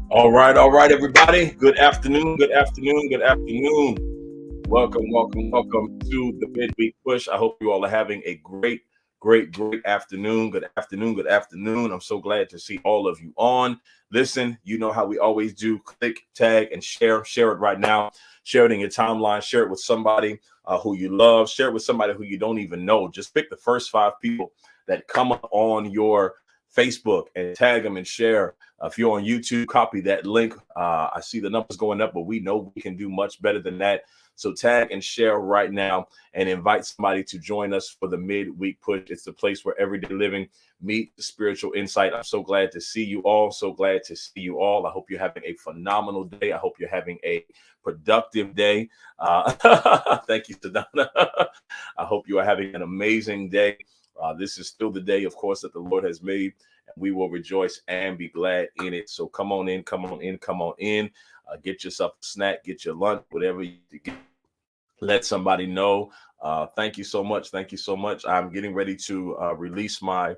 All right, everybody. Good afternoon, good afternoon, good afternoon. Welcome to the Midweek Push. I hope you all are having a great afternoon. Good afternoon, good afternoon. I'm so glad to see all of you on. Listen, you know how we always do: click, tag, and share. Share it right now. Share it in your timeline. Share it with somebody who you love. Share it with somebody who you don't even know. Just pick the first five people that come up on your Facebook and tag them and share. If you're on YouTube, copy that link. I see the numbers going up, but we know we can do much better than that. So tag and share right now and invite somebody to join us for the midweek push. It's the place where everyday living meet spiritual insight. I'm so glad to see you all. So glad to see you all. I hope you're having a phenomenal day. I hope you're having a productive day. Thank you, Sedona. I hope you are having an amazing day. This is still the day, of course, that the Lord has made. We will rejoice and be glad in it. So come on in, come on in, come on in. Get yourself a snack, get your lunch, whatever you get. Let somebody know. Thank you so much. Thank you so much. I'm getting ready to release my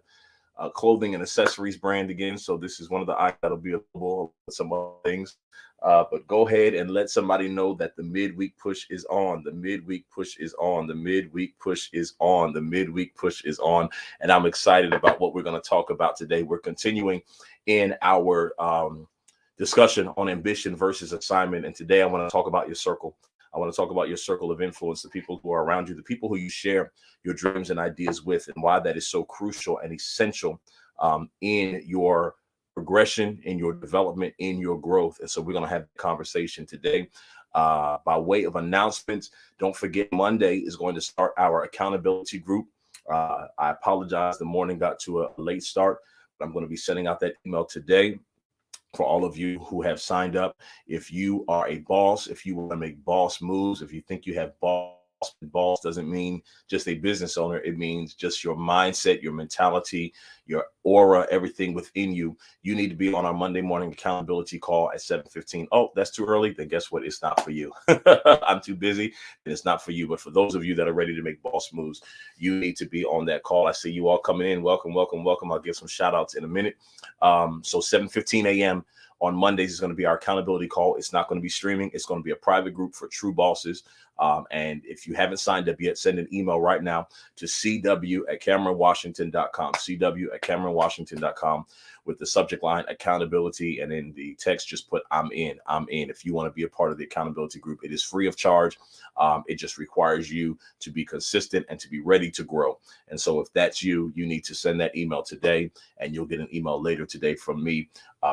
clothing and accessories brand again. So this is one of the items that'll be available with some other things. But go ahead and let somebody know that the midweek push is on. The midweek push is on. The midweek push is on. The midweek push is on. And I'm excited about what we're going to talk about today. We're continuing in our discussion on ambition versus assignment. And today I want to talk about your circle. I want to talk about your circle of influence, the people who are around you, the people who you share your dreams and ideas with, and why that is so crucial and essential in your progression, in your development, in your growth. And so we're going to have a conversation today. By way of announcements, don't forget Monday is going to start our accountability group. I apologize. The morning got to a late start, but I'm going to be sending out that email today for all of you who have signed up. If you are a boss, if you want to make boss moves, if you think you have boss doesn't mean just a business owner. It means just your mindset, your mentality, your aura, everything within you. You need to be on our Monday morning accountability call at 7:15. Oh, that's too early. Then guess what? It's not for you. I'm too busy and it's not for you. But for those of you that are ready to make boss moves, you need to be on that call. I see you all coming in. Welcome. I'll give some shout outs in a minute. So 7:15 a.m. on Mondays is going to be our accountability call. It's not going to be streaming. It's going to be a private group for true bosses. And if you haven't signed up yet, send an email right now to cw@cameronwashington.com, cw@cameronwashington.com with the subject line accountability. And in the text, just put I'm in. If you want to be a part of the accountability group, it is free of charge. It just requires you to be consistent and to be ready to grow. And so if that's you, you need to send that email today, and you'll get an email later today from me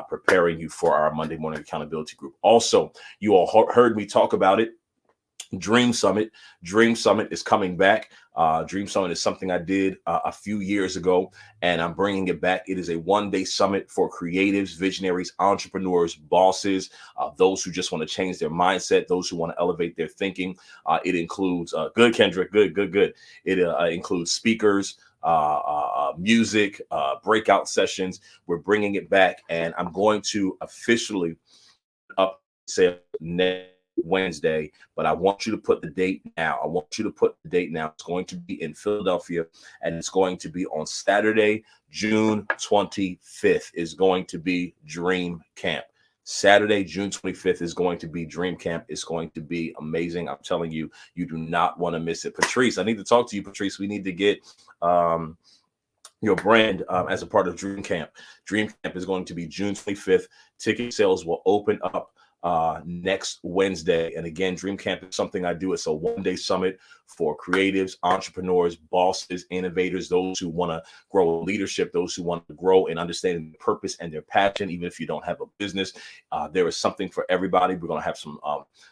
preparing you for our Monday morning accountability group. Also, you all heard me talk about it. Dream Summit. Dream Summit is coming back. Dream Summit is something I did a few years ago, and I'm bringing it back. It is a one-day summit for creatives, visionaries, entrepreneurs, bosses, those who just want to change their mindset, those who want to elevate their thinking. It includes good, Kendrick, good. It includes speakers, music, breakout sessions. We're bringing it back, and I'm going to officially up sale next Wednesday, but I want you to put the date now. It's going to be in Philadelphia, and it's going to be on Saturday, June 25th is going to be Dream Camp. Saturday, June 25th is going to be Dream Camp. It's going to be amazing. I'm telling you, you do not want to miss it. Patrice, I need to talk to you, Patrice. We need to get your brand as a part of Dream Camp. Dream Camp is going to be June 25th. Ticket sales will open up next Wednesday. And again, Dream Camp is something I do. It's a one-day summit for creatives, entrepreneurs, bosses, innovators, those who want to grow leadership, those who want to grow and understand their purpose and their passion, even if you don't have a business. There is something for everybody. We're going to have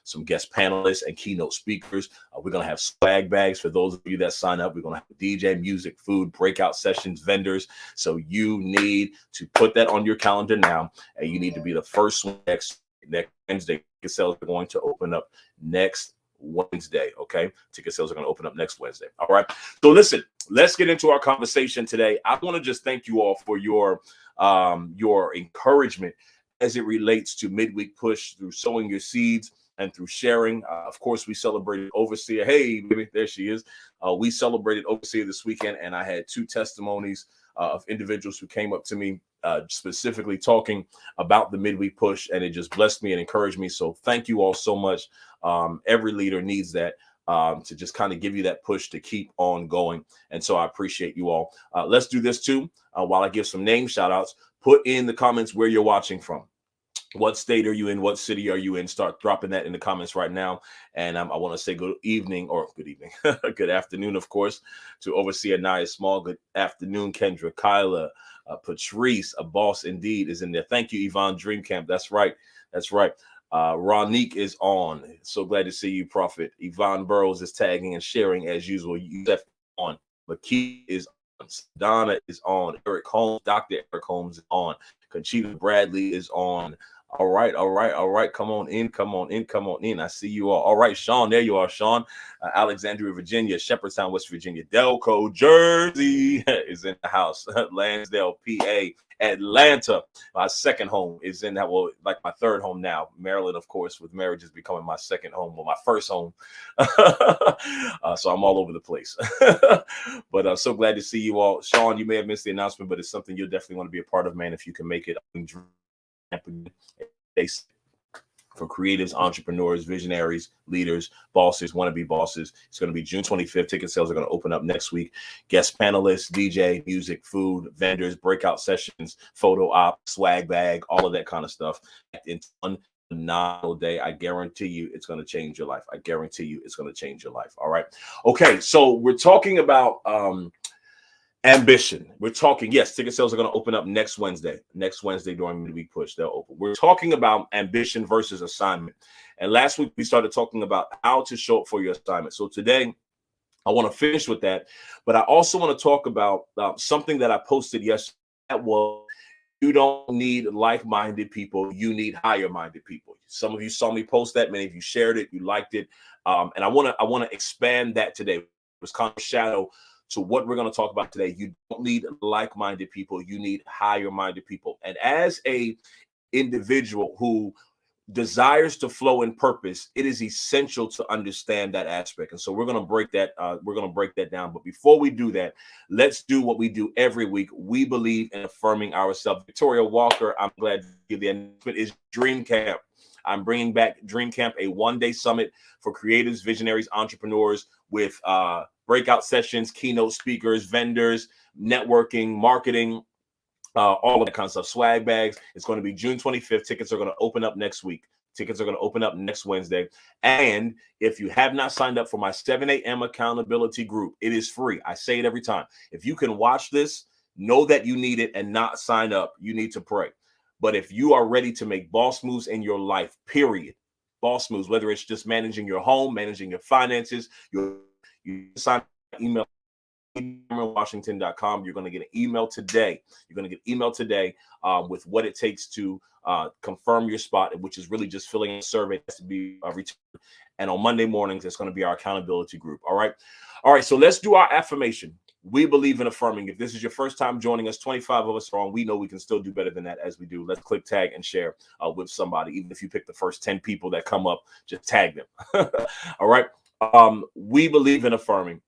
some guest panelists and keynote speakers. We're going to have swag bags for those of you that sign up. We're going to have DJ, music, food, breakout sessions, vendors. So you need to put that on your calendar now, and you need to be the first one next Wednesday. Ticket sales are going to open up next Wednesday. Okay. Ticket sales are going to open up next Wednesday. All right. So listen, let's get into our conversation today. I want to just thank you all for your encouragement as it relates to midweek push, through sowing your seeds and through sharing. Of course, we celebrated Overseer. Hey, baby, there she is. We celebrated Overseer this weekend, and I had two testimonies of individuals who came up to me specifically talking about the midweek push, and it just blessed me and encouraged me. So thank you all so much. Every leader needs that. To just kind of give you that push to keep on going. And so I appreciate you all. Let's do this too. While I give some name shout outs, put in the comments where you're watching from. What state are you in? What city are you in? Start dropping that in the comments right now. And I want to say good evening, or good evening, good afternoon, of course, to Overseer Nia Small. Good afternoon, Kendra, Kyla, Patrice, a boss indeed is in there. Thank you, Yvonne Dream Camp. That's right. That's right. Ronique is on. So glad to see you, Prophet. Yvonne Burrows is tagging and sharing as usual. Youssef on. McKee is on. Donna is on. Eric Holmes, Dr. Eric Holmes is on. Conchita Bradley is on. All right. Come on in. I see you all. All right, Sean. There you are, Sean. Alexandria, Virginia. Shepherdstown, West Virginia. Delco, Jersey is in the house. Lansdale, PA. Atlanta, my second home, is in that. Well, like my third home now. Maryland, of course, with marriage is becoming my second home. Well, my first home. So I'm all over the place. But I'm so glad to see you all. Sean, you may have missed the announcement, but it's something you'll definitely want to be a part of, man, if you can make it. For creatives, entrepreneurs, visionaries, leaders, bosses, wannabe bosses. It's going to be June 25th. Ticket sales are going to open up next week. Guest panelists, DJ, music, food, vendors, breakout sessions, photo op, swag bag, all of that kind of stuff. In one phenomenal day. I guarantee you it's going to change your life. I guarantee you it's going to change your life. All right. Okay. So we're talking about ambition. We're talking, yes, ticket sales are going to open up next Wednesday during midweek push. They'll open. We're talking about ambition versus assignment. And last week we started talking about how to show up for your assignment. So today I want to finish with that, but I also want to talk about something that I posted yesterday. That was, you don't need like-minded people. You need higher-minded people. Some of you saw me post that. Many of you shared it. You liked it. And I want to expand that today. It was kind of shadow to what we're going to talk about today. You don't need like-minded people. You need higher-minded people. And as a individual who desires to flow in purpose, it is essential to understand that aspect. And so we're going to break that. We're going to break that down. But before we do that, let's do what we do every week. We believe in affirming ourselves. Victoria Walker, I'm glad to give the announcement, is Dream Camp. I'm bringing back Dream Camp, a one-day summit for creatives, visionaries, entrepreneurs with breakout sessions, keynote speakers, vendors, networking, marketing, all of that kind of stuff, swag bags. It's going to be June 25th. Tickets are going to open up next week. Tickets are going to open up next Wednesday. And if you have not signed up for my 7 a.m. accountability group, it is free. I say it every time. If you can watch this, know that you need it and not sign up. You need to pray. But if you are ready to make boss moves in your life, period, boss moves, whether it's just managing your home, managing your finances, you sign email Washington.com. You're going to get an email today. You're going to get email today with what it takes to confirm your spot, which is really just filling in a survey that has to be returned. And on Monday mornings, it's going to be our accountability group. All right. So let's do our affirmation. We believe in affirming. If this is your first time joining us, 25 of us strong, we know we can still do better than that as we do. Let's click tag and share with somebody. Even if you pick the first 10 people that come up, just tag them. All right. We believe in affirming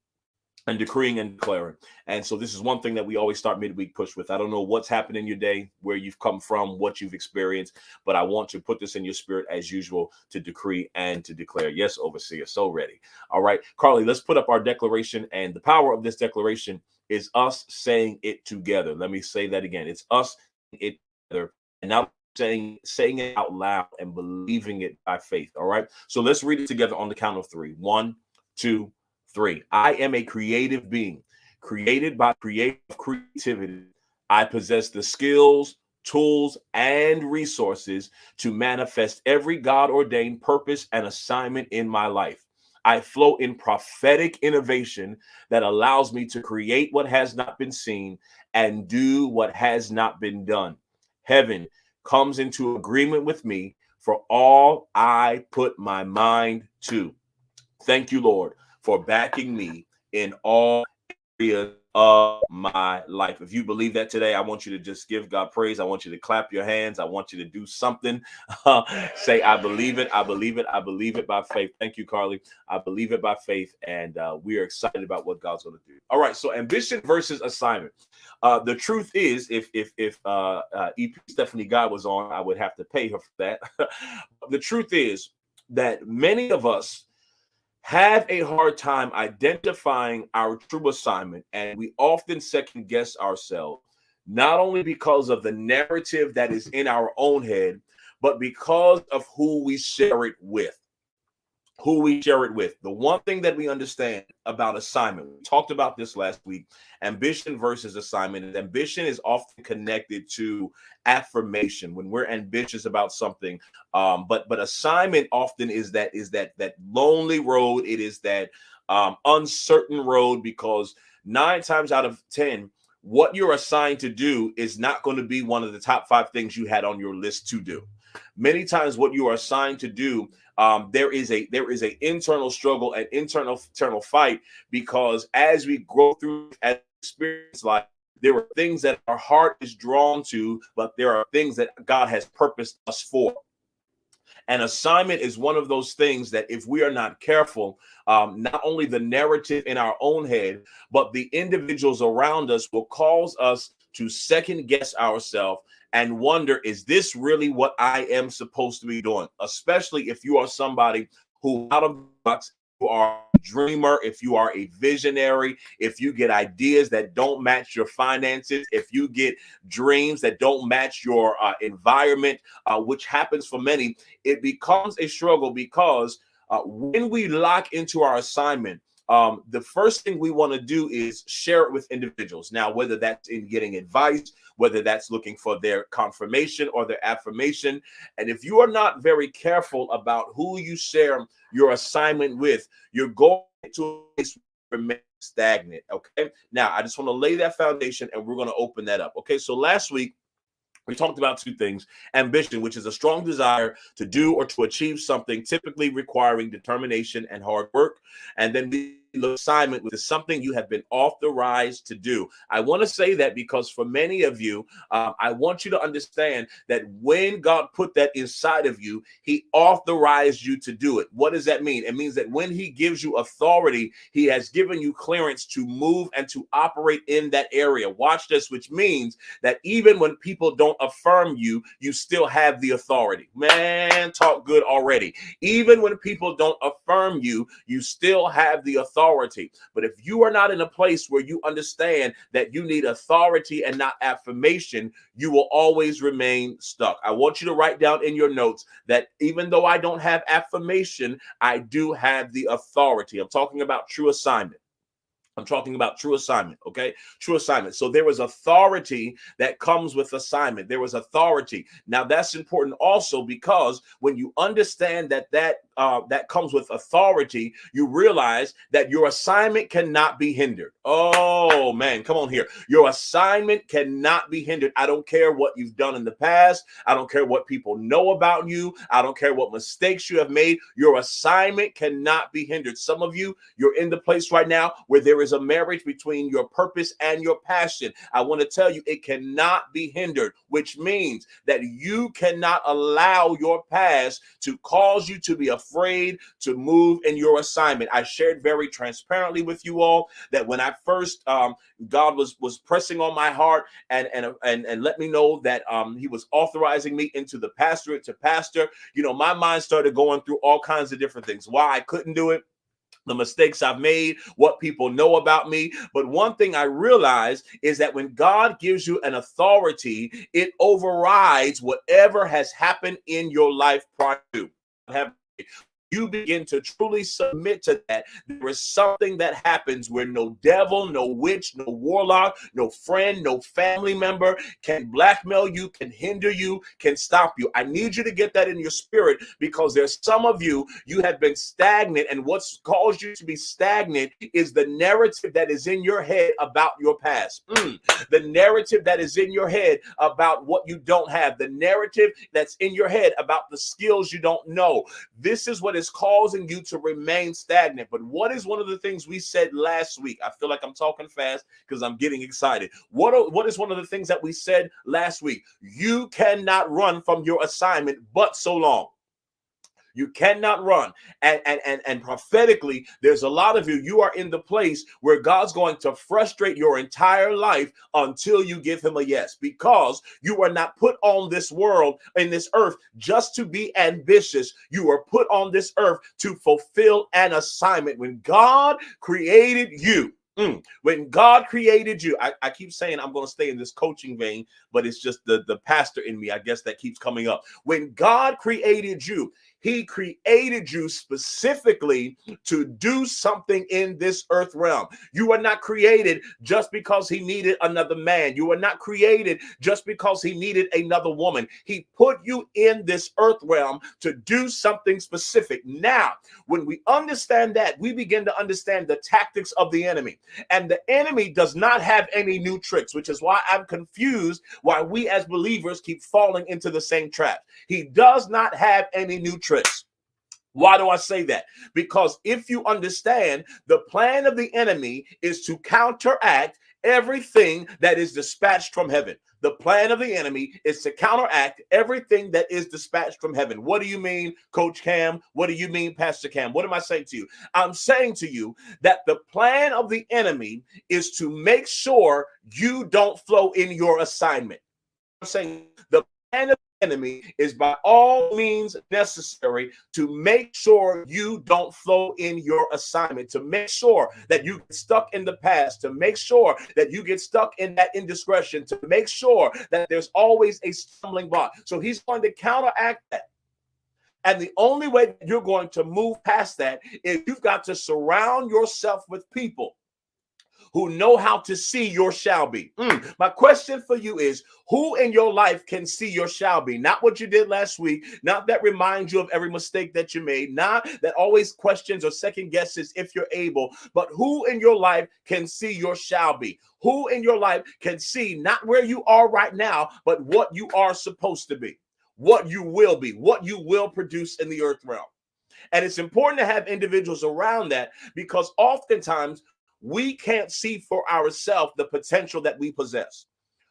and decreeing and declaring. And so this is one thing that we always start midweek push with. I don't know what's happened in your day, where you've come from, what you've experienced, but I want to put this in your spirit as usual to decree and to declare. Yes, Overseer, so ready. All right, Carly, let's put up our declaration. And the power of this declaration is us saying it together. Let me say that again. It's us saying it together. And now saying it out loud and believing it by faith. All right. So let's read it together on the count of 3. 1, 2, 3. I am a creative being, created by creative creativity. I possess the skills, tools, and resources to manifest every God-ordained purpose and assignment in my life. I flow in prophetic innovation that allows me to create what has not been seen and do what has not been done. Heaven comes into agreement with me for all I put my mind to. Thank you, Lord, for backing me in all areas of my life. If you believe that today, I want you to just give God praise. I want you to clap your hands. I want you to do something. Say, I believe it. I believe it. I believe it by faith. Thank you, Carly. I believe it by faith. And we are excited about what God's going to do. All right. So ambition versus assignment. The truth is, if EP Stephanie Guy was on, I would have to pay her for that. The truth is that many of us have a hard time identifying our true assignment, and we often second guess ourselves, not only because of the narrative that is in our own head, but because of who we share it with. Who we share it with. The one thing that we understand about assignment, we talked about this last week, ambition versus assignment. Ambition is often connected to affirmation when we're ambitious about something. But assignment often is that lonely road. It is that uncertain road, because 9 times out of 10, what you're assigned to do is not going to be one of the top 5 things you had on your list to do. Many times what you are assigned to do, there is a internal struggle and internal fight, because as we grow through as experience life, there are things that our heart is drawn to, but there are things that God has purposed us for. And assignment is one of those things that if we are not careful, not only the narrative in our own head, but the individuals around us will cause us to second guess ourselves and wonder, is this really what I am supposed to be doing? Especially if you are somebody who out of the box, you are a dreamer, if you are a visionary, if you get ideas that don't match your finances, if you get dreams that don't match your environment, which happens for many, it becomes a struggle, because when we lock into our assignment, the first thing we want to do is share it with individuals. Now, whether that's in getting advice, whether that's looking for their confirmation or their affirmation. And if you are not very careful about who you share your assignment with, you're going to remain stagnant. Okay. Now, I just want to lay that foundation, and we're going to open that up. Okay. So last week, we talked about 2 things: ambition, which is a strong desire to do or to achieve something, typically requiring determination and hard work. And then we look assignment, which is something you have been authorized to do. I want to say that because for many of you, I want you to understand that when God put that inside of you, he authorized you to do it. What does that mean? It means that when he gives you authority, he has given you clearance to move and to operate in that area. Watch this, which means that even when people don't affirm you, you still have the authority. Man, talk good already. Even when people don't affirm you, you still have the authority. But if you are not in a place where you understand that you need authority and not affirmation, you will always remain stuck. I want you to write down in your notes that even though I don't have affirmation, I do have the authority. I'm talking about true assignment. I'm talking about true assignment, okay? True assignment. So there is authority that comes with assignment. There is authority. Now that's important also, because when you understand that comes with authority, you realize that your assignment cannot be hindered. Oh man, come on here. Your assignment cannot be hindered. I don't care what you've done in the past. I don't care what people know about you. I don't care what mistakes you have made. Your assignment cannot be hindered. Some of you, you're in the place right now where there is a marriage between your purpose and your passion. I want to tell you, it cannot be hindered, which means that you cannot allow your past to cause you to be afraid to move in your assignment. I shared very transparently with you all that when I first, God was pressing on my heart and let me know that he was authorizing me into the pastorate to pastor. You know, my mind started going through all kinds of different things. Why I couldn't do it, the mistakes I've made, what people know about me. But one thing I realized is that when God gives you an authority, it overrides whatever has happened in your life prior to. You begin to truly submit to that, there is something that happens where no devil, no witch, no warlock, no friend, no family member can blackmail you, can hinder you, can stop you. I need you to get that in your spirit, because there's some of you, you have been stagnant, and what's caused you to be stagnant is the narrative that is in your head about your past. The narrative that is in your head about what you don't have, the narrative that's in your head about the skills you don't know. This is what what is causing you to remain stagnant. But what is one of the things we said last week? I feel like I'm talking fast because I'm getting excited. What is one of the things that we said last week? You cannot run from your assignment but so long. You cannot run. And prophetically, there's a lot of you, you are in the place where God's going to frustrate your entire life until you give him a yes, because you are not put on this world, in this earth, just to be ambitious. You are put on this earth to fulfill an assignment. When God created you, when God created you, I keep saying I'm going to stay in this coaching vein, but it's just the pastor in me, I guess, that keeps coming up. When God created you, he created you specifically to do something in this earth realm. You are not created just because he needed another man. You are not created just because he needed another woman. He put you in this earth realm to do something specific. Now, when we understand that, we begin to understand the tactics of the enemy. And the enemy does not have any new tricks, which is why I'm confused why we as believers keep falling into the same trap. He does not have any new tricks. Why do I say that? Because if you understand, the plan of the enemy is to counteract everything that is dispatched from heaven. The plan of the enemy is to counteract everything that is dispatched from heaven. What do you mean, Coach Cam? What do you mean, Pastor Cam? What am I saying to you? I'm saying to you that the plan of the enemy is to make sure you don't flow in your assignment. I'm saying the plan of the enemy is by all means necessary to make sure you don't flow in your assignment, to make sure that you get stuck in the past, to make sure that you get stuck in that indiscretion, to make sure that there's always a stumbling block. So he's going to counteract that. And the only way that you're going to move past that is you've got to surround yourself with people who know how to see your shall be. My question for you is, who in your life can see your shall be? Not what you did last week, not that reminds you of every mistake that you made, not that always questions or second guesses if you're able, but who in your life can see your shall be? Who in your life can see not where you are right now, but what you are supposed to be, what you will be, what you will produce in the earth realm? And it's important to have individuals around that, because oftentimes we can't see for ourselves the potential that we possess.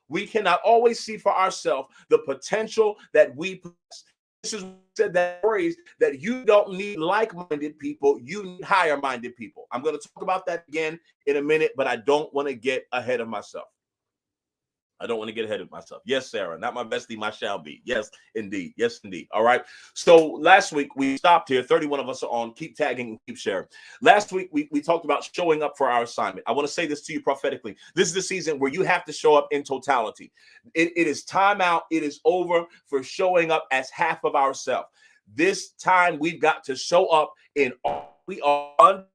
We cannot always see for ourselves the potential that we possess. This is said that phrase that you don't need like-minded people, you need higher-minded people. I'm going to talk about that again in a minute, but I don't want to get ahead of myself. I don't want to get ahead of myself. Yes, Sarah, not my bestie, my shall be. Yes, indeed. Yes, indeed. All right. So last week we stopped here. 31 of us are on. Keep tagging and keep sharing. Last week we talked about showing up for our assignment. I want to say this to you prophetically. This is the season where you have to show up in totality. It is time out. It is over for showing up as half of ourselves. This time we've got to show up in all we are,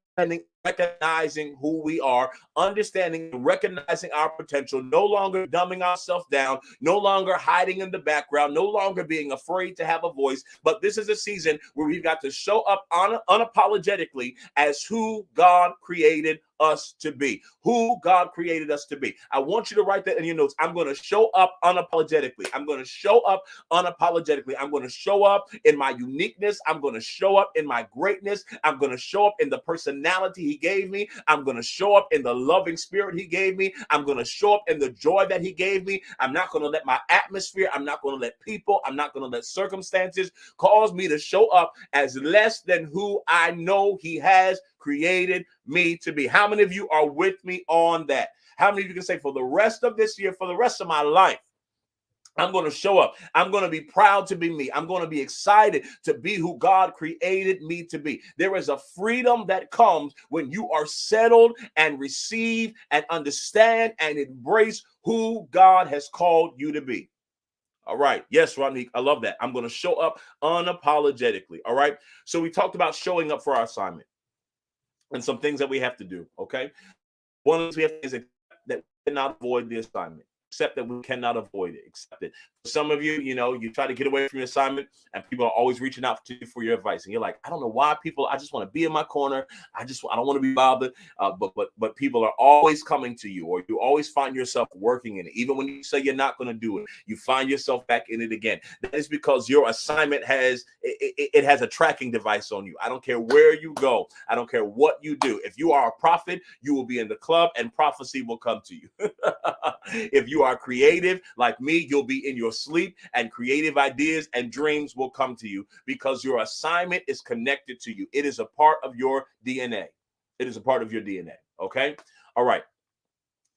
recognizing who we are, understanding and recognizing our potential, no longer dumbing ourselves down, no longer hiding in the background, no longer being afraid to have a voice. But this is a season where we've got to show up unapologetically as who God created us to be, who God created us to be. I want you to write that in your notes. I'm going to show up unapologetically. I'm going to show up unapologetically. I'm going to show up in my uniqueness. I'm going to show up in my greatness. I'm going to show up in the personality he gave me. I'm going to show up in the loving spirit he gave me. I'm going to show up in the joy that he gave me. I'm not going to let my atmosphere, I'm not going to let people, I'm not going to let circumstances cause me to show up as less than who I know he has created me to be. How many of you are with me on that? How many of you can say, for the rest of this year, for the rest of my life, I'm going to show up. I'm going to be proud to be me. I'm going to be excited to be who God created me to be. There is a freedom that comes when you are settled and receive and understand and embrace who God has called you to be. All right. Yes, Rodney, I love that. I'm going to show up unapologetically. All right. So we talked about showing up for our assignment and some things that we have to do. Okay. One of the things we have to do is accept that we cannot avoid the assignment. Accept that we cannot avoid it. Accept it. Some of you, you try to get away from your assignment and people are always reaching out to you for your advice. And you're like, I don't know why I just want to be in my corner. I don't want to be bothered. But people are always coming to you, or you always find yourself working in it. Even when you say you're not going to do it, you find yourself back in it again. That is because your assignment has a tracking device on you. I don't care where you go. I don't care what you do. If you are a prophet, you will be in the club and prophecy will come to you. If you are creative like me, you'll be in your sleep and creative ideas and dreams will come to you because your assignment is connected to you. It is a part of your DNA. It is a part of your DNA. Okay. All right.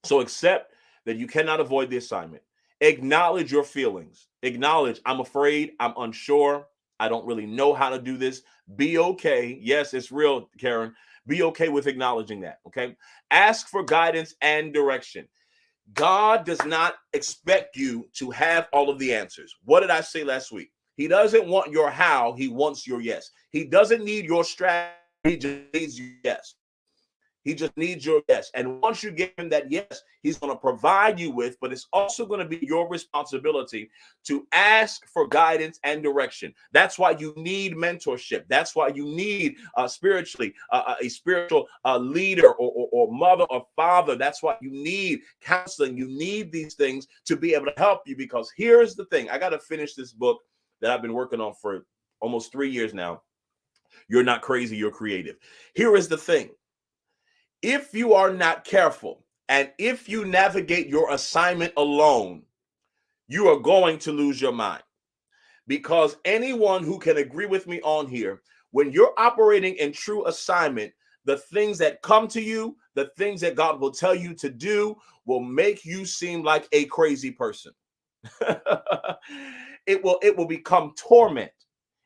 So accept that you cannot avoid the assignment. Acknowledge your feelings. Acknowledge, I'm afraid, I'm unsure, I don't really know how to do this. Be okay. Yes, it's real, Karen. Be okay with acknowledging that. Okay. Ask for guidance and direction. God does not expect you to have all of the answers. What did I say last week? He doesn't want your how, he wants your yes. He doesn't need your strategy, he just needs your yes. He just needs your yes. And once you give him that yes, he's going to provide you with, but it's also going to be your responsibility to ask for guidance and direction. That's why you need mentorship. That's why you need spiritually a spiritual leader or mother or father. That's why you need counseling. You need these things to be able to help you, because here's the thing. I got to finish this book that I've been working on for almost 3 years now. You're not crazy. You're creative. Here is the thing. If you are not careful and if you navigate your assignment alone, you are going to lose your mind. Because anyone who can agree with me on here, when you're operating in true assignment, the things that come to you, the things that God will tell you to do will make you seem like a crazy person. It will become torment.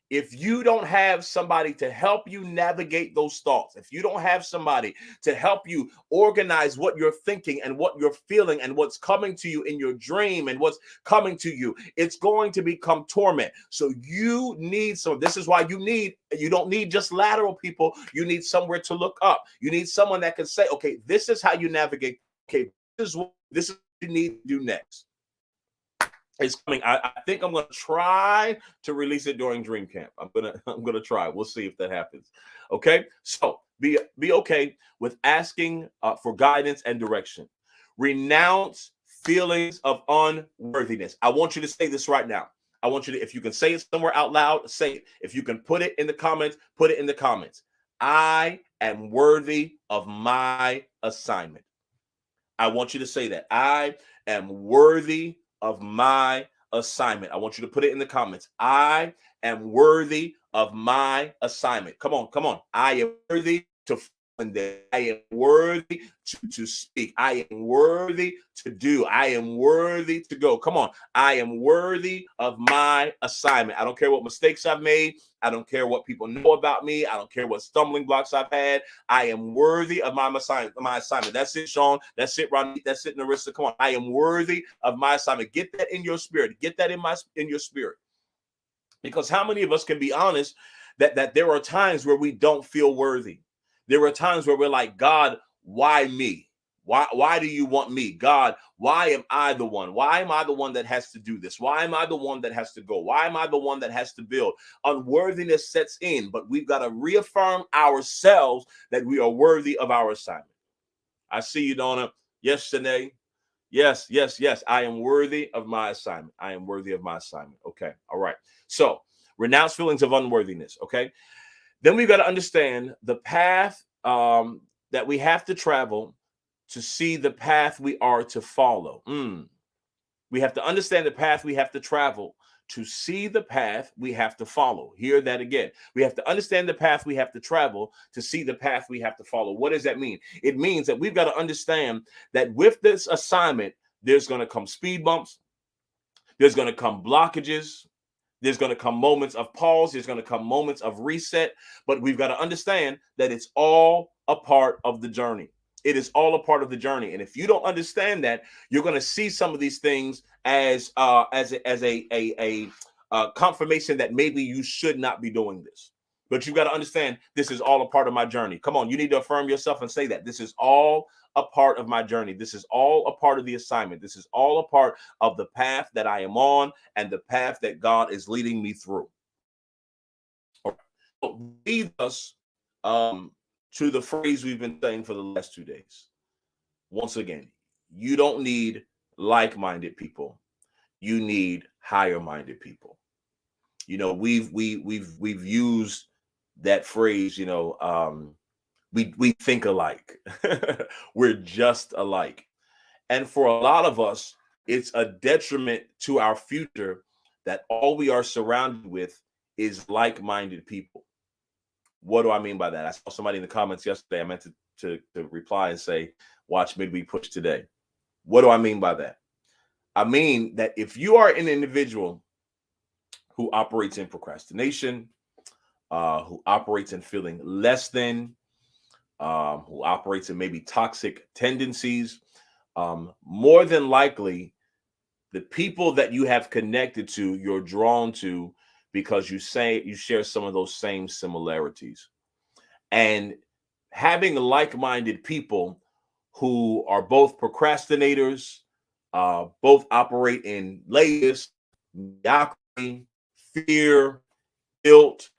If you don't have somebody to help you navigate those thoughts, if you don't have somebody to help you organize what you're thinking and what you're feeling and what's coming to you in your dream and what's coming to you, it's going to become torment. So you need some. This is why you don't need just lateral people. You need somewhere to look up. You need someone that can say, okay, this is how you navigate. Okay, this is what you need to do next. It's coming. I think I'm going to try to release it during Dream Camp. I'm gonna try. We'll see if that happens. Okay. So be okay with asking for guidance and direction. Renounce feelings of unworthiness. I want you to say this right now. I want you to, if you can say it somewhere out loud, say it. If you can put it in the comments, put it in the comments. I am worthy of my assignment. I want you to say that. I am worthy of my assignment. I want you to put it in the comments. I am worthy of my assignment. Come on. I am worthy to I am worthy to speak. I am worthy to do. I am worthy to go. Come on. I am worthy of my assignment. I don't care what mistakes I've made. I don't care what people know about me. I don't care what stumbling blocks I've had. I am worthy of my assignment. That's it, Sean. That's it, Ronnie. That's it, Narissa. Come on. I am worthy of my assignment. Get that in your spirit. Get that in your spirit. Because how many of us can be honest that there are times where we don't feel worthy? There are times where we're like, God, why me? Why do you want me? God, why am I the one? Why am I the one that has to do this? Why am I the one that has to go? Why am I the one that has to build? Unworthiness sets in, but we've got to reaffirm ourselves that we are worthy of our assignment. I see you, Donna. Yes, Shanae. Yes. I am worthy of my assignment. I am worthy of my assignment. Okay. All right. So renounce feelings of unworthiness. Okay. Then we've got to understand the path that we have to travel to see the path we are to follow. We have to understand the path we have to travel to see the path we have to follow. Hear that again. We have to understand the path we have to travel to see the path we have to follow. What does that mean? It means that we've got to understand that with this assignment, there's going to come speed bumps. There's going to come blockages. There's going to come moments of pause. There's going to come moments of reset. But we've got to understand that it's all a part of the journey. It is all a part of the journey. And if you don't understand that, you're going to see some of these things as a confirmation that maybe you should not be doing this. But you've got to understand this is all a part of my journey. Come on, you need to affirm yourself and say that this is all a part of my journey. This is all a part of the assignment. This is all a part of the path that I am on and the path that God is leading me through. So lead us to the phrase we've been saying for the last 2 days. Once again, you don't need like-minded people. You need higher-minded people. You know, we've used that phrase, you know, we think alike. We're just alike. And for a lot of us, it's a detriment to our future that all we are surrounded with is like-minded people. What do I mean by that? I saw somebody in the comments yesterday. I meant to reply and say, watch Midweek Push today. What do I mean by that? I mean that if you are an individual who operates in procrastination, who operates in feeling less than, who operates in maybe toxic tendencies, more than likely, the people that you have connected to, you're drawn to because you share some of those same similarities. And having like-minded people who are both procrastinators, both operate in laziness, mediocrity, fear, guilt,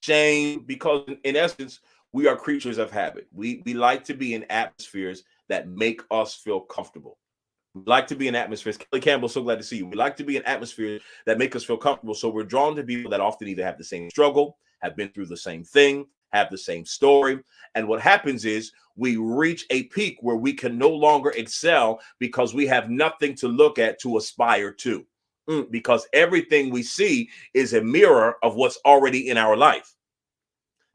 shame, because in essence, we are creatures of habit. We like to be in atmospheres that make us feel comfortable. We like to be in atmospheres. Kelly Campbell, so glad to see you. We like to be in atmospheres that make us feel comfortable. So we're drawn to people that often either have the same struggle, have been through the same thing, have the same story. And what happens is we reach a peak where we can no longer excel because we have nothing to look at to aspire to. Because everything we see is a mirror of what's already in our life.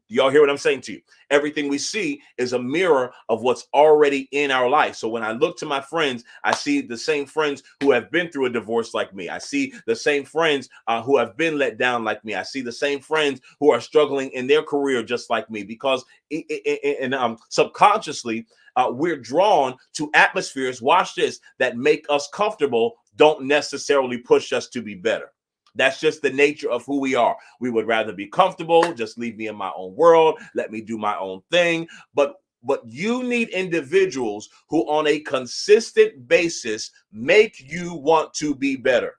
Do y'all hear what I'm saying to you? Everything we see is a mirror of what's already in our life. So when I look to my friends, I see the same friends who have been through a divorce like me. I see the same friends who have been let down like me. I see the same friends who are struggling in their career just like me, because subconsciously, we're drawn to atmospheres, watch this, that make us comfortable, don't necessarily push us to be better. That's just the nature of who we are. We would rather be comfortable, just leave me in my own world, let me do my own thing. But you need individuals who on a consistent basis make you want to be better,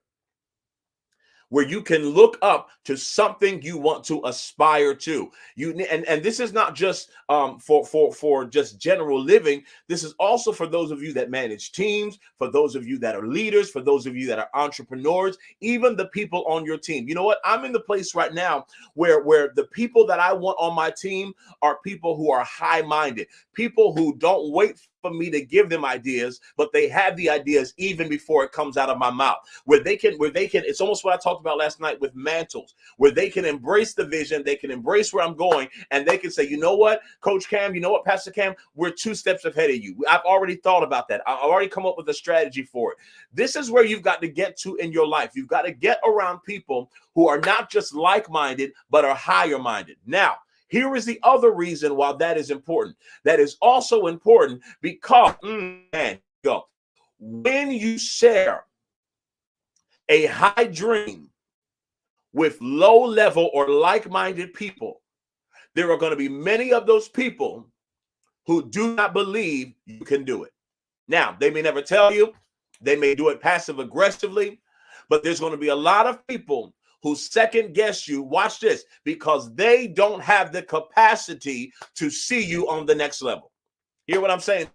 where you can look up to something you want to aspire to. And this is not just for just general living. This is also for those of you that manage teams, for those of you that are leaders, for those of you that are entrepreneurs, even the people on your team. You know what? I'm in the place right now where the people that I want on my team are people who are high-minded, people who don't wait for me to give them ideas, but they have the ideas even before it comes out of my mouth, where they can, it's almost what I talked about last night with mantles, where they can embrace the vision, they can embrace where I'm going, and they can say, you know what, Coach Cam, you know what, Pastor Cam, we're 2 steps ahead of you. I've already thought about that. I've already come up with a strategy for it. This is where you've got to get to in your life. You've got to get around people who are not just like-minded, but are higher-minded. Now, here is the other reason why that is important. That is also important because, when you share a high dream with low level or like-minded people, there are going to be many of those people who do not believe you can do it. Now, they may never tell you, they may do it passive aggressively, but there's going to be a lot of people who second guess you, watch this, because they don't have the capacity to see you on the next level. Hear what I'm saying?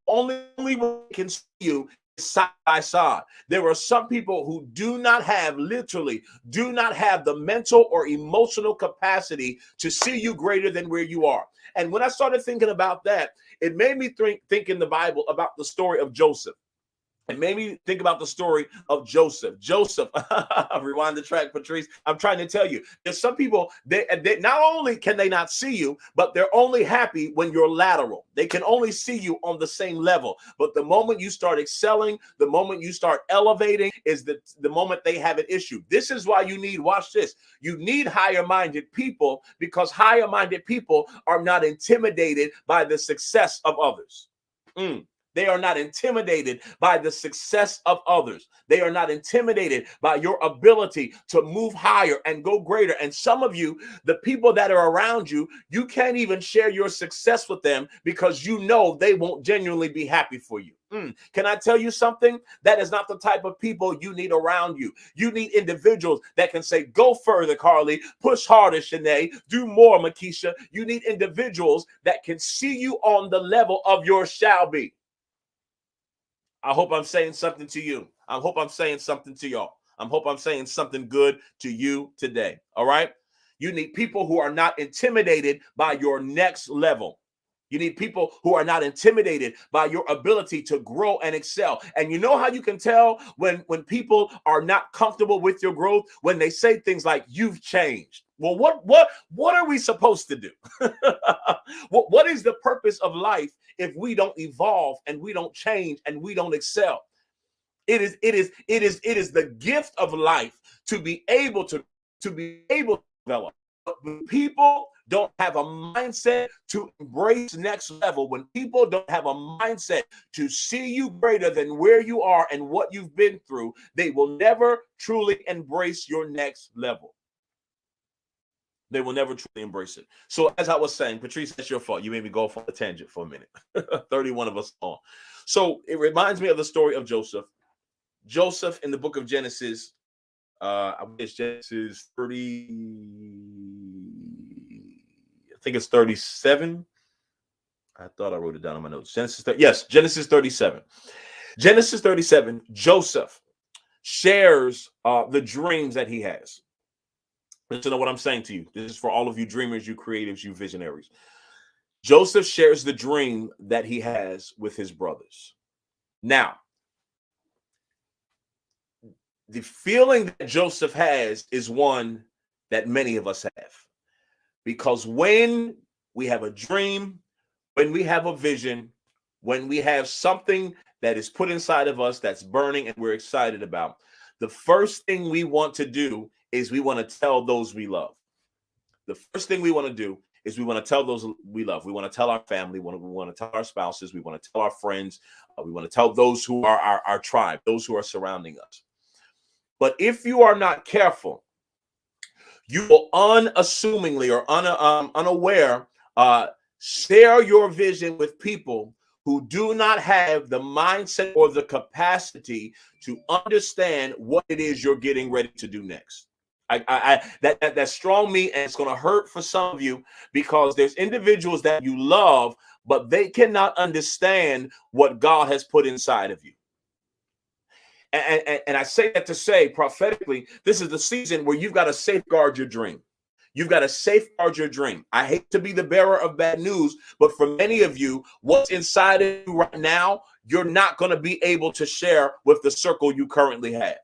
Only one can see you side by side. There are some people who do not have the mental or emotional capacity to see you greater than where you are. And when I started thinking about that, it made me think in the Bible about the story of Joseph. It made me think about the story of Joseph. Joseph, rewind the track, Patrice. I'm trying to tell you, there's some people, they not only can they not see you, but they're only happy when you're lateral. They can only see you on the same level. But the moment you start excelling, the moment you start elevating is the moment they have an issue. This is why you need, watch this, you need higher-minded people, because higher-minded people are not intimidated by the success of others. They are not intimidated by the success of others. They are not intimidated by your ability to move higher and go greater. And some of you, the people that are around you, you can't even share your success with them because you know they won't genuinely be happy for you. Can I tell you something? That is not the type of people you need around you. You need individuals that can say, go further, Carly, push harder, Shanae, do more, Makisha. You need individuals that can see you on the level of your shall be. I hope I'm saying something to you. I hope I'm saying something to y'all. I hope I'm saying something good to you today. All right? You need people who are not intimidated by your next level. You need people who are not intimidated by your ability to grow and excel. And you know how you can tell when people are not comfortable with your growth? When they say things like, you've changed. Well, what are we supposed to do? What is the purpose of life if we don't evolve and we don't change and we don't excel? It is the gift of life to be able to develop. When people don't have a mindset to embrace next level, when people don't have a mindset to see you greater than where you are and what you've been through, they will never truly embrace your next level. They will never truly embrace it. So as I was saying, Patrice, that's your fault. You made me go off on a tangent for a minute. 31 of us on. So it reminds me of the story of Joseph. Joseph in the book of Genesis, I wish Genesis 30, I think it's 37. I thought I wrote it down on my notes. Genesis 37. Genesis 37, Joseph shares the dreams that he has. Listen to what I'm saying to you. This is for all of you dreamers, you creatives, you visionaries. Joseph shares the dream that he has with his brothers. Now, the feeling that Joseph has is one that many of us have. Because when we have a dream, when we have a vision, when we have something that is put inside of us that's burning and we're excited about, the first thing we want to do is we want to tell those we love. The first thing we want to do is we want to tell those we love. We want to tell our family. We want to tell our spouses. We want to tell our friends. We want to tell those who are our tribe, those who are surrounding us. But if you are not careful, you will unassumingly or unaware share your vision with people who do not have the mindset or the capacity to understand what it is you're getting ready to do next. That's strong meat, and it's going to hurt for some of you because there's individuals that you love, but they cannot understand what God has put inside of you. And I say that to say prophetically, this is the season where you've got to safeguard your dream. You've got to safeguard your dream. I hate to be the bearer of bad news, but for many of you, what's inside of you right now, you're not going to be able to share with the circle you currently have.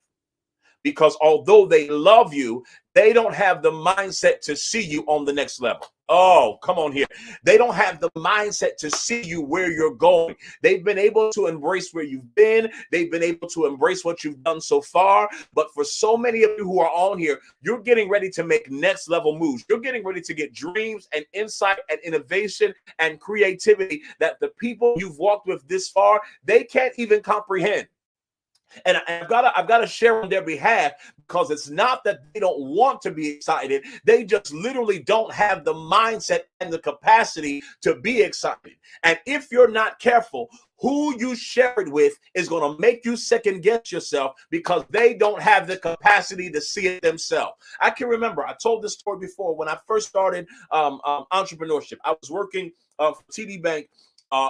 Because although they love you, they don't have the mindset to see you on the next level. Oh, come on here. They don't have the mindset to see you where you're going. They've been able to embrace where you've been. They've been able to embrace what you've done so far. But for so many of you who are on here, you're getting ready to make next level moves. You're getting ready to get dreams and insight and innovation and creativity that the people you've walked with this far, they can't even comprehend. And I've got to share on their behalf, because it's not that they don't want to be excited. They just literally don't have the mindset and the capacity to be excited. And if you're not careful, who you share it with is going to make you second guess yourself because they don't have the capacity to see it themselves. I can remember, I told this story before, when I first started entrepreneurship. I was working for TD Bank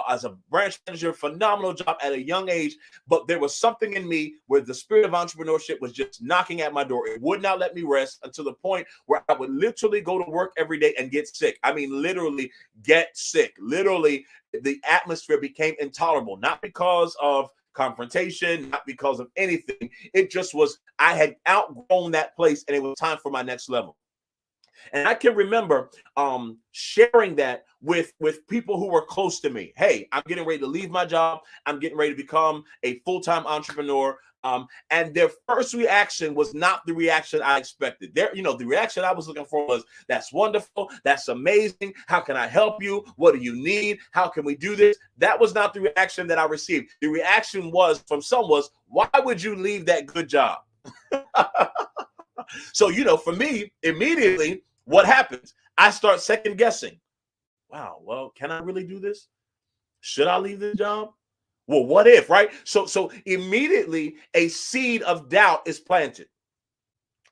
as a branch manager, phenomenal job at a young age, but there was something in me where the spirit of entrepreneurship was just knocking at my door. It would not let me rest until the point where I would literally go to work every day and get sick. I mean, literally get sick. Literally, the atmosphere became intolerable, not because of confrontation, not because of anything. It just was, I had outgrown that place and it was time for my next level. And I can remember sharing that with people who were close to me. Hey, I'm getting ready to leave my job. I'm getting ready to become a full-time entrepreneur. And their first reaction was not the reaction I expected. The reaction I was looking for was, that's wonderful, that's amazing, how can I help you, what do you need, how can we do this? That was not the reaction that I received. The reaction from some was, why would you leave that good job? So, for me, immediately, what happens? I start second guessing. Wow, well, can I really do this? Should I leave this job? Well, what if, right? So immediately a seed of doubt is planted.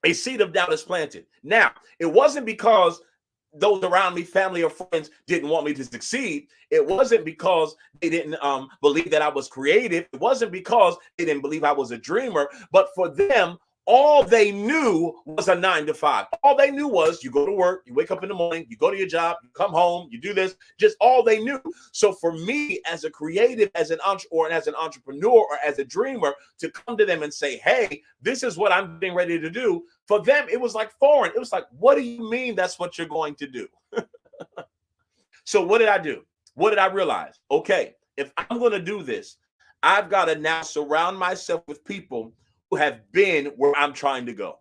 A seed of doubt is planted. Now, it wasn't because those around me, family or friends, didn't want me to succeed. It wasn't because they didn't believe that I was creative. It wasn't because they didn't believe I was a dreamer. But for them, all they knew was a 9 to 5. All they knew was, you go to work, you wake up in the morning, you go to your job, you come home, you do this. Just all they knew. So for me, as a creative, as an entrepreneur, or as a dreamer, to come to them and say, hey, this is what I'm getting ready to do, for them, it was like foreign. It was like, what do you mean that's what you're going to do? So what did I do? What did I realize? Okay, if I'm going to do this, I've got to now surround myself with people who have been where I'm trying to go.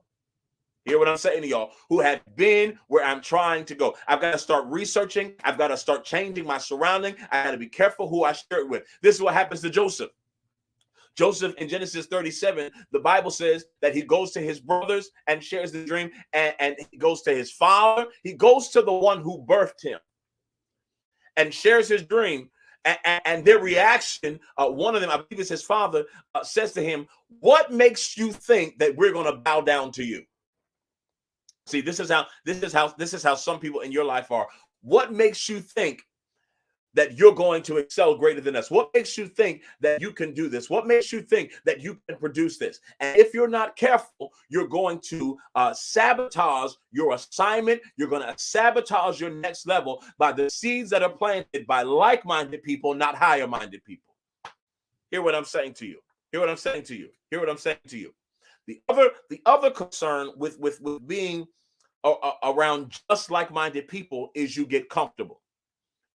Hear what I'm saying to y'all? Who have been where I'm trying to go. I've got to start researching. I've got to start changing my surrounding. I got to be careful who I share it with. This is what happens to Joseph. Joseph, in Genesis 37, the Bible says that he goes to his brothers and shares the dream, and he goes to his father. He goes to the one who birthed him and shares his dream. And their reaction, one of them, I believe it's his father, says to him, what makes you think that we're going to bow down to you? See, this is how some people in your life are. What makes you think that you're going to excel greater than us? What makes you think that you can do this? What makes you think that you can produce this? And if you're not careful, you're going to sabotage your assignment. You're going to sabotage your next level by the seeds that are planted by like-minded people, not higher-minded people. Hear what I'm saying to you. Hear what I'm saying to you. Hear what I'm saying to you. The other concern with being around just like-minded people is you get comfortable.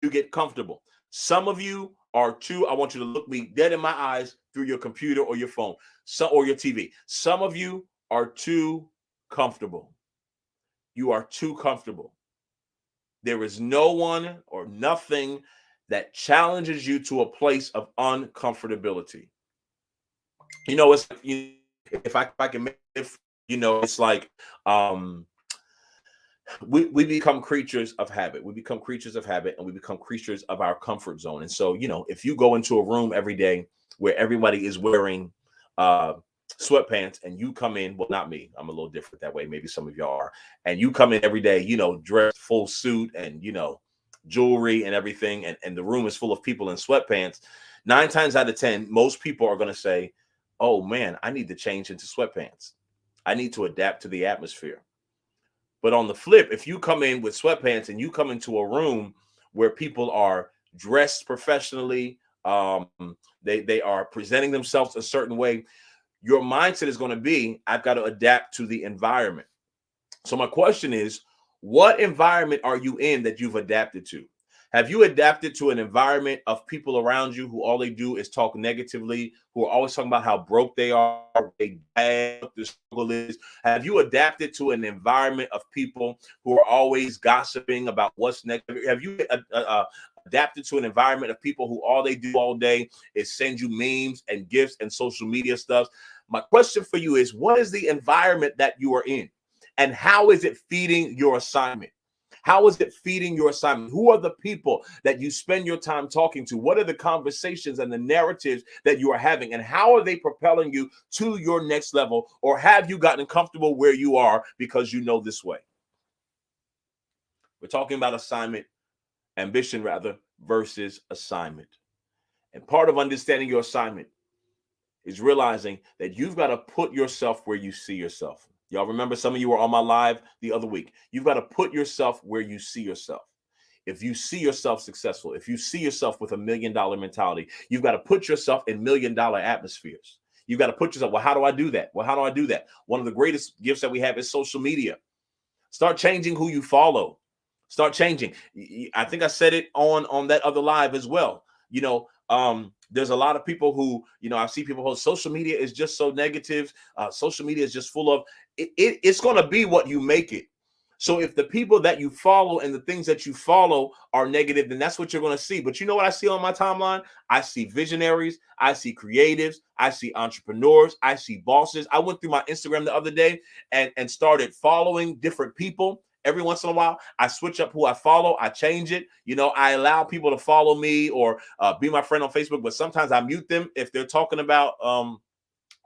You get comfortable. Some of you are too, I want you to look me dead in my eyes through your computer or your phone, or your TV. Some of you are too comfortable. You are too comfortable. There is no one or nothing that challenges you to a place of uncomfortability. It's if I can make it, it's like we become creatures of habit. We become creatures of habit, and we become creatures of our comfort zone. And so, if you go into a room every day where everybody is wearing sweatpants, and you come in, well, not me, I'm a little different that way. Maybe some of y'all are. And you come in every day, dressed full suit and, jewelry and everything. And the room is full of people in sweatpants. 9 times out of 10, most people are going to say, oh man, I need to change into sweatpants. I need to adapt to the atmosphere. But on the flip, if you come in with sweatpants and you come into a room where people are dressed professionally, they are presenting themselves a certain way, your mindset is going to be, I've got to adapt to the environment. So my question is, what environment are you in that you've adapted to? Have you adapted to an environment of people around you who all they do is talk negatively, who are always talking about how broke they are, what the struggle is? Have you adapted to an environment of people who are always gossiping about what's next? Have you adapted to an environment of people who all they do all day is send you memes and gifts and social media stuff? My question for you is, what is the environment that you are in? And how is it feeding your assignment? How is it feeding your assignment? Who are the people that you spend your time talking to? What are the conversations and the narratives that you are having? And how are they propelling you to your next level? Or have you gotten comfortable where you are because you know this way? We're talking about ambition versus assignment. And part of understanding your assignment is realizing that you've got to put yourself where you see yourself. Y'all remember, some of you were on my live the other week. You've got to put yourself where you see yourself. If you see yourself successful, if you see yourself with $1 million mentality, you've got to put yourself in $1 million atmospheres. You've got to put yourself, well, how do I do that? Well, how do I do that? One of the greatest gifts that we have is social media. Start changing who you follow. Start changing. I think I said it on that other live as well. There's a lot of people who, I see people post social media is just so negative. Social media is just full of it's going to be what you make it. So if the people that you follow and the things that you follow are negative, then that's what you're going to see. But you know what I see on my timeline? I see visionaries, I see creatives, I see entrepreneurs, I see bosses. I went through my Instagram the other day and started following different people. Every once in a while, I switch up who I follow. I change it. I allow people to follow me or be my friend on Facebook, but sometimes I mute them if they're talking about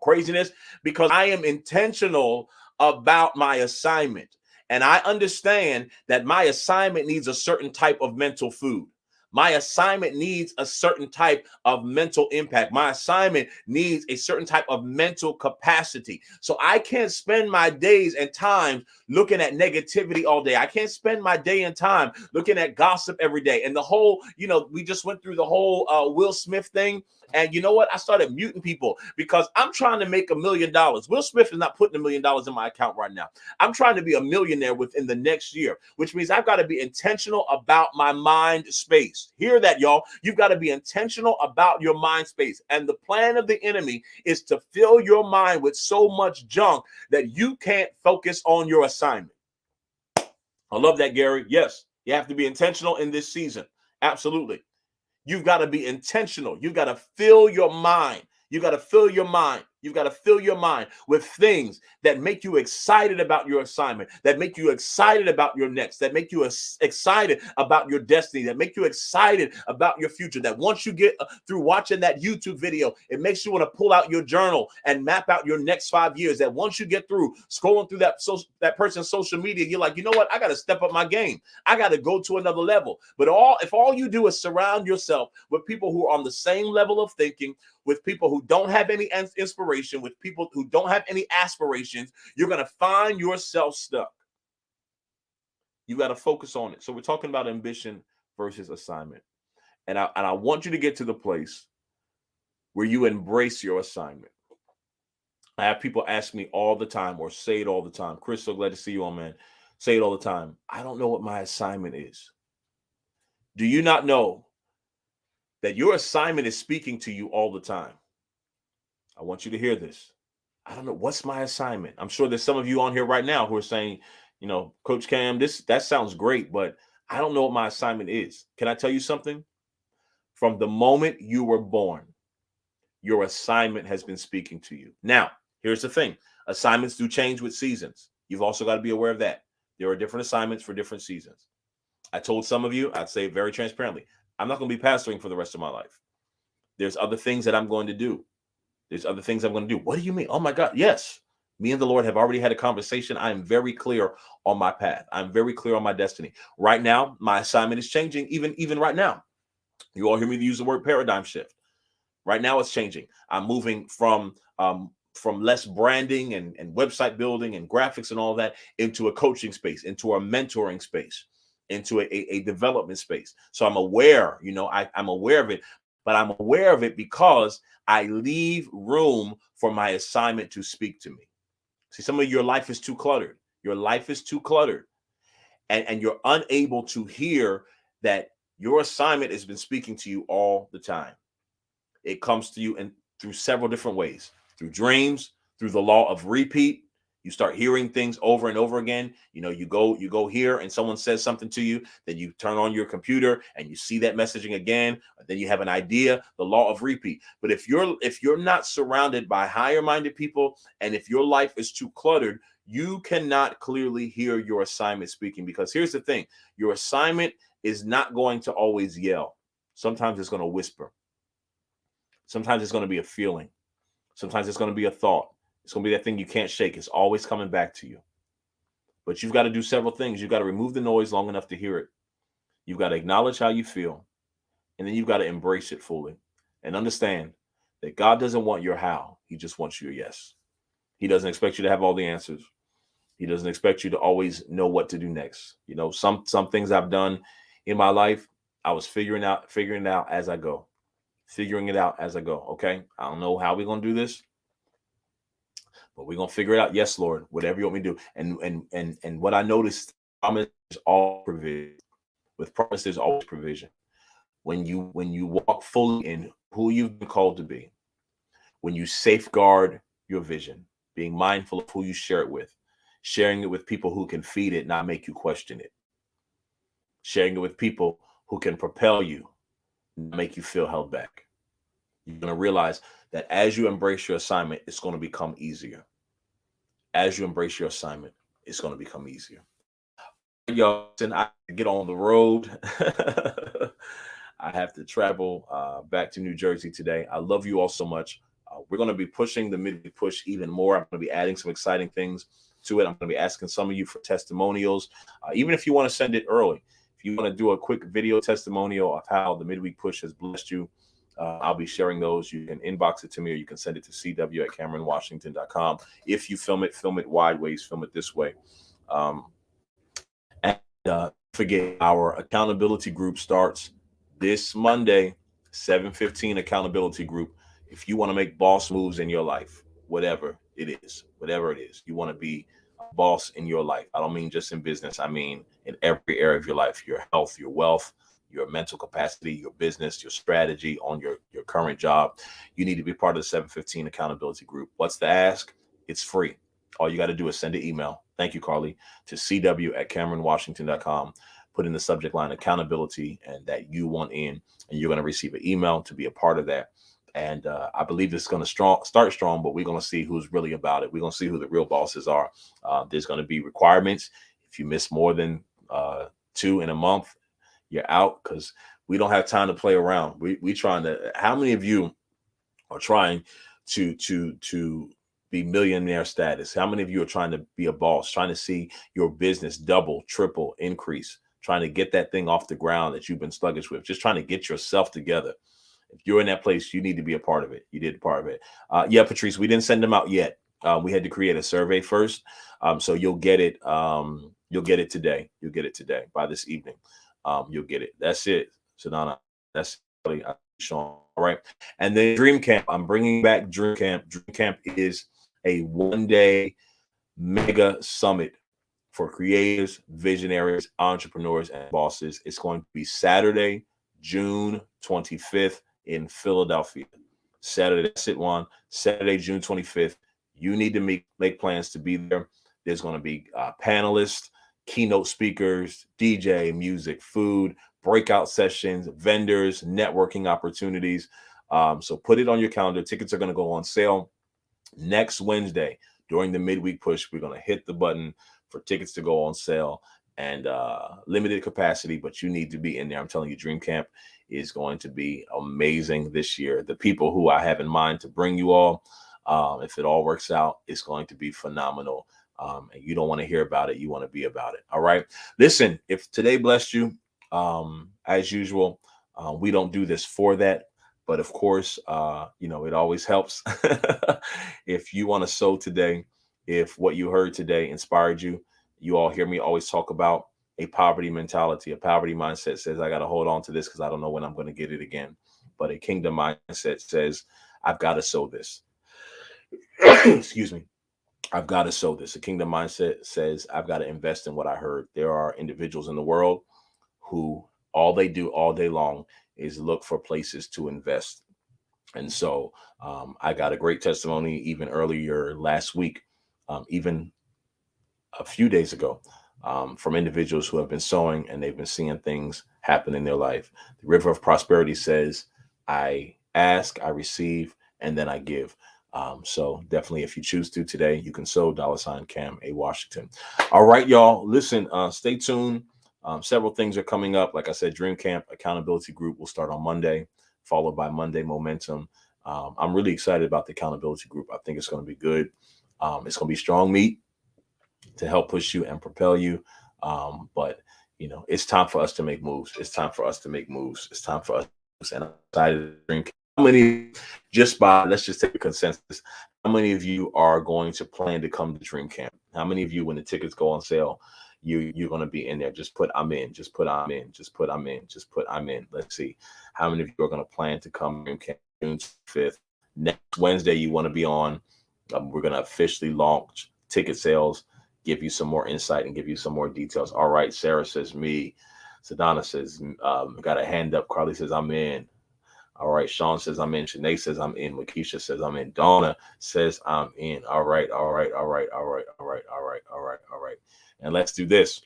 craziness, because I am intentional about my assignment. And I understand that my assignment needs a certain type of mental food. My assignment needs a certain type of mental impact. My assignment needs a certain type of mental capacity. So I can't spend my days and time looking at negativity all day. I can't spend my day and time looking at gossip every day. And the whole, we just went through the whole Will Smith thing. And you know what? I started muting people because I'm trying to make $1 million. Will Smith is not putting $1 million in my account right now. I'm trying to be a millionaire within the next year, which means I've got to be intentional about my mind space. Hear that, y'all. You've got to be intentional about your mind space. And the plan of the enemy is to fill your mind with so much junk that you can't focus on your assignment. I love that, Gary. Yes, you have to be intentional in this season. Absolutely. You've got to be intentional. You've got to fill your mind. You got to fill your mind. You've got to fill your mind with things that make you excited about your assignment, that make you excited about your next, that make you excited about your destiny, that make you excited about your future, that once you get through watching that YouTube video, it makes you want to pull out your journal and map out your next 5 years, that once you get through scrolling through that person's social media, you're like, you know what? I got to step up my game. I got to go to another level. But if all you do is surround yourself with people who are on the same level of thinking, with people who don't have any inspiration, with people who don't have any aspirations, you're going to find yourself stuck. You got to focus on it. So we're talking about ambition versus assignment. And I want you to get to the place where you embrace your assignment. I have people ask me all the time or say it all the time. Chris, so glad to see you on, man. Say it all the time. I don't know what my assignment is. Do you not know that your assignment is speaking to you all the time? I want you to hear this. I don't know. What's my assignment? I'm sure there's some of you on here right now who are saying, Coach Cam, that sounds great, but I don't know what my assignment is. Can I tell you something? From the moment you were born, your assignment has been speaking to you. Now, here's the thing. Assignments do change with seasons. You've also got to be aware of that. There are different assignments for different seasons. I told some of you, I'd say very transparently, I'm not going to be pastoring for the rest of my life. There's other things that I'm going to do. There's other things I'm going to do. What do you mean? Oh my God. Yes. Me and the Lord have already had a conversation. I am very clear on my path. I'm very clear on my destiny. Right now, my assignment is changing. Even right now, you all hear me use the word paradigm shift. Right now it's changing. I'm moving from less branding and website building and graphics and all that into a coaching space, into a mentoring space, into a development space. So I'm aware, I'm aware of it, but I'm aware of it because I leave room for my assignment to speak to me. See, some of your life is too cluttered. Your life is too cluttered. And you're unable to hear that your assignment has been speaking to you all the time. It comes to you through several different ways, through dreams, through the law of repeat. You start hearing things over and over again. You go here and someone says something to you, then you turn on your computer and you see that messaging again. Then you have an idea, the law of repeat. But if you're not surrounded by higher minded people, and if your life is too cluttered, you cannot clearly hear your assignment speaking. Because here's the thing, your assignment is not going to always yell. Sometimes it's going to whisper. Sometimes it's going to be a feeling. Sometimes it's going to be a thought. It's going to be that thing you can't shake. It's always coming back to you. But you've got to do several things. You've got to remove the noise long enough to hear it. You've got to acknowledge how you feel. And then you've got to embrace it fully. And understand that God doesn't want your how. He just wants your yes. He doesn't expect you to have all the answers. He doesn't expect you to always know what to do next. Some things I've done in my life, I was figuring it out as I go. Figuring it out as I go. Okay. I don't know how we're going to do this, but we're going to figure it out. Yes, Lord, whatever you want me to do. And what I noticed, promise is all provision. With promise, there's always provision. When you walk fully in who you've been called to be, when you safeguard your vision, being mindful of who you share it with, sharing it with people who can feed it, not make you question it, sharing it with people who can propel you, not make you feel held back. You're going to realize that as you embrace your assignment, it's going to become easier. As you embrace your assignment, it's going to become easier. Y'all, and I get on the road. I have to travel back to New Jersey today. I love you all so much. We're going to be pushing the midweek push even more. I'm going to be adding some exciting things to it. I'm going to be asking some of you for testimonials, even if you want to send it early. If you want to do a quick video testimonial of how the midweek push has blessed you, I'll be sharing those. You can inbox it to me, or you can send it to cw@cameronwashington.com. If you film it wide ways, film it this way. And forget, our accountability group starts this Monday, 7:15 accountability group. If you want to make boss moves in your life, whatever it is, you want to be a boss in your life. I don't mean just in business. I mean in every area of your life, your health, your wealth, your mental capacity, your business, your strategy on your current job. You need to be part of the 7:15 accountability group. What's the ask? It's free. All you got to do is send an email. Thank you, Carly, to cw@cameronwashington.com. Put in the subject line accountability and that you want in, and you're going to receive an email to be a part of that. And I believe it's going to start strong, but we're going to see who's really about it. We're going to see who the real bosses are. There's going to be requirements. If you miss more than 2 in a month, you're out, because we don't have time to play around. We trying to. How many of you are trying to be millionaire status? How many of you are trying to be a boss, trying to see your business double, triple, increase, trying to get that thing off the ground that you've been sluggish with, just trying to get yourself together? If you're in that place, you need to be a part of it. You did part of it. Yeah, Patrice, we didn't send them out yet. We had to create a survey first. So you'll get it. You'll get it today. You'll get it today by this evening. You'll get it. That's it. Sadana, that's really Sean. All right. And then Dream Camp. I'm bringing back Dream Camp. Dream Camp is a one-day mega summit for creators, visionaries, entrepreneurs, and bosses. It's going to be Saturday, June 25th in Philadelphia. Saturday, that's it, Juan. Saturday, June 25th. You need to make plans to be there. There's going to be panelists, keynote speakers, DJ, music, food, breakout sessions, vendors, networking opportunities. So put it on your calendar. Tickets are going to go on sale next Wednesday during the midweek push. We're going to hit the button for tickets to go on sale, and limited capacity, but you need to be in there. I'm telling you, Dream Camp is going to be amazing this year. The people who I have in mind to bring you all, if it all works out, it's going to be phenomenal. And you don't want to hear about it. You want to be about it. All right. Listen, if today blessed you, as usual, we don't do this for that. But of course, it always helps if you want to sow today. If what you heard today inspired you, you all hear me always talk about a poverty mentality. A poverty mindset says, I got to hold on to this because I don't know when I'm going to get it again. But a kingdom mindset says, I've got to sow this. Excuse me. I've got to sow this. A kingdom mindset says, I've got to invest in what I heard. There are individuals in the world who all they do all day long is look for places to invest. And so I got a great testimony even earlier last week, even a few days ago, from individuals who have been sowing and they've been seeing things happen in their life. The river of prosperity says, I ask, I receive, and then I give. So definitely, if you choose to today, you can sow $Cam A Washington. All right, y'all. Listen, stay tuned. Several things are coming up. Like I said, Dream Camp Accountability Group will start on Monday, followed by Monday Momentum. I'm really excited about the accountability group. I think it's going to be good. It's going to be strong meat to help push you and propel you. But it's time for us to make moves. It's time for us to make moves. It's time for us. And I'm excited to Dream Camp. How many, let's just take a consensus. How many of you are going to plan to come to Dream Camp? How many of you, when the tickets go on sale, you're going to be in there? Just put I'm in. Just put I'm in. Just put I'm in. Just put I'm in. Let's see. How many of you are going to plan to come to Dream Camp June 5th? Next Wednesday, you want to be on. We're going to officially launch ticket sales, give you some more insight and give you some more details. All right. Sarah says me. Sadana says, got a hand up. Carly says I'm in. All right. Sean says I'm in. Shanae says I'm in. Makisha says I'm in. Donna says I'm in. All right. All right. All right. All right. All right. All right. All right. All right. And let's do this.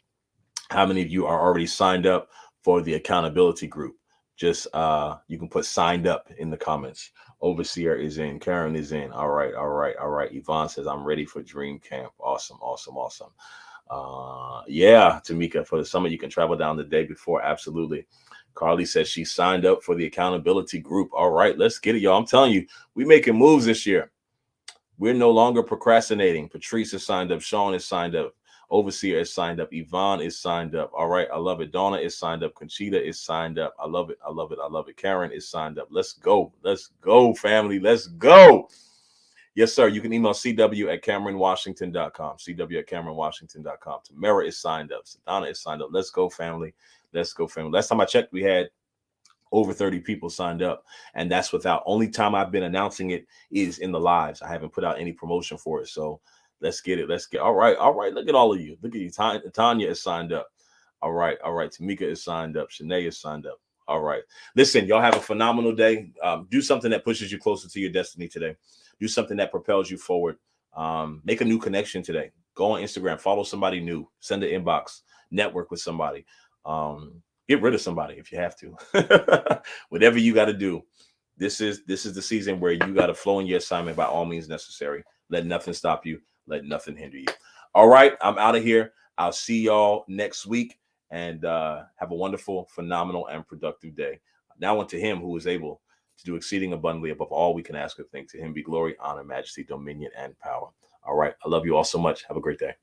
How many of you are already signed up for the accountability group? Just you can put signed up in the comments. Overseer is in. Karen is in. All right. All right. All right. Yvonne says I'm ready for dream camp. Awesome. Awesome. Awesome. Yeah, Tamika, for the summer you can travel down the day before. Absolutely. Carly says she signed up for the accountability group. All right, let's get it, y'all. I'm telling you, we making moves this year. We're no longer procrastinating. Patrice is signed up. Sean is signed up. Overseer is signed up. Yvonne is signed up. All right, I love it. Donna is signed up. Conchita is signed up. I love it. I love it. I love it. Karen is signed up. Let's go. Let's go, family. Let's go. Yes, sir. You can email CW at CameronWashington.com. CW at CameronWashington.com. Tamara is signed up. Donna is signed up. Let's go, family. Let's go, family. Last time I checked, we had over 30 people signed up, and that's without, only time I've been announcing it is in the lives. I haven't put out any promotion for it. So let's get it. Let's get all right. All right. Look at all of you. Look at you. Tanya is signed up. All right. All right. Tamika is signed up. Shanae is signed up. All right. Listen, y'all have a phenomenal day. Do something that pushes you closer to your destiny today. Do something that propels you forward. Make a new connection today. Go on Instagram, follow somebody new, send an inbox, network with somebody. Get rid of somebody if you have to. Whatever you got to do. This is the season where you got to flow in your assignment by all means necessary. Let nothing stop you. Let nothing hinder you. All right, I'm out of here. I'll see y'all next week, and have a wonderful, phenomenal, and productive day. Now unto him who is able to do exceeding abundantly above all we can ask or think. To him be glory, honor, majesty, dominion, and power. All right, I love you all so much. Have a great day.